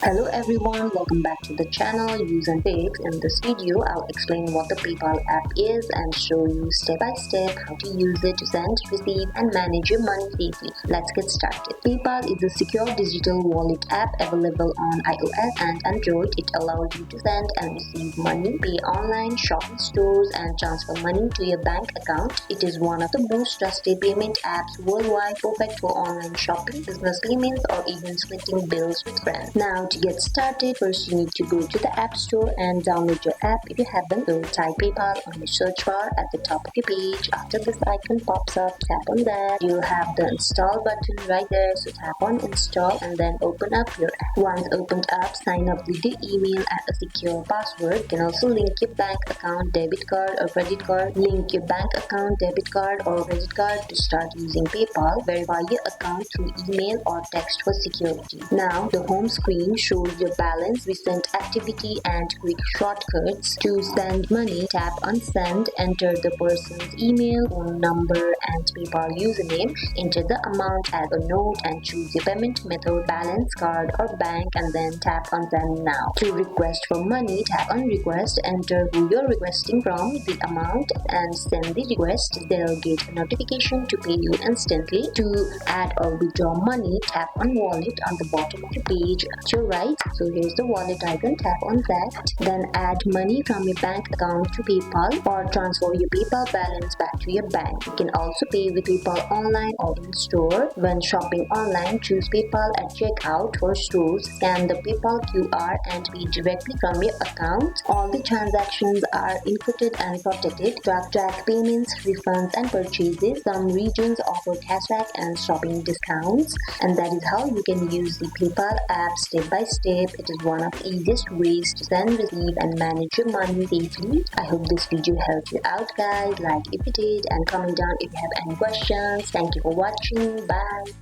Hello everyone, welcome back to the channel useNfix. In this video, I'll explain what the PayPal app is and show you step by step how to use it to send, receive and manage your money safely. Let's get started. PayPal is a secure digital wallet app available on iOS and Android. It allows you to send and receive money, pay online, shop in stores and transfer money to your bank account. It is one of the most trusted payment apps worldwide, perfect for online shopping, business payments or even splitting bills with friends. Now, to get started, first you need to go to the App Store and download your app if you haven't. So type PayPal on the search bar at the top of your page. After this icon pops up, tap on that. You'll have the install button right there, so tap on install and then open up your app. Once opened up, sign up with your email and a secure password. You can also link your bank account, debit card or credit card. Link your bank account, debit card or credit card to start using PayPal. Verify your account through email or text for security. Now, the home screen shows your balance, recent activity and quick shortcuts. To send money, tap on send, enter the person's email, phone number and PayPal username, enter the amount as a note and choose your payment method, balance, card or bank, and then tap on send now. To request for money, tap on request, enter who you're requesting from, the amount and send the request. They'll get a notification to pay you instantly. To add or withdraw money, tap on wallet on the bottom of the page at your right. So here's the wallet icon, tap on that. Then add money from your bank account to PayPal or transfer your PayPal balance back to your bank. You can also pay with PayPal online or in store. When shopping online, choose PayPal at checkout. For stores, scan the PayPal QR and pay directly from your account. All the transactions are encrypted and protected. Track payments, refunds and purchases. Some regions offer cashback and shopping discounts. And that is how you can use the PayPal app step by step. It is one of the easiest ways to send, receive and manage your money safely. I hope this video helped you out guys. Like if it did and comment down if you have any questions. Thank you for watching. Bye.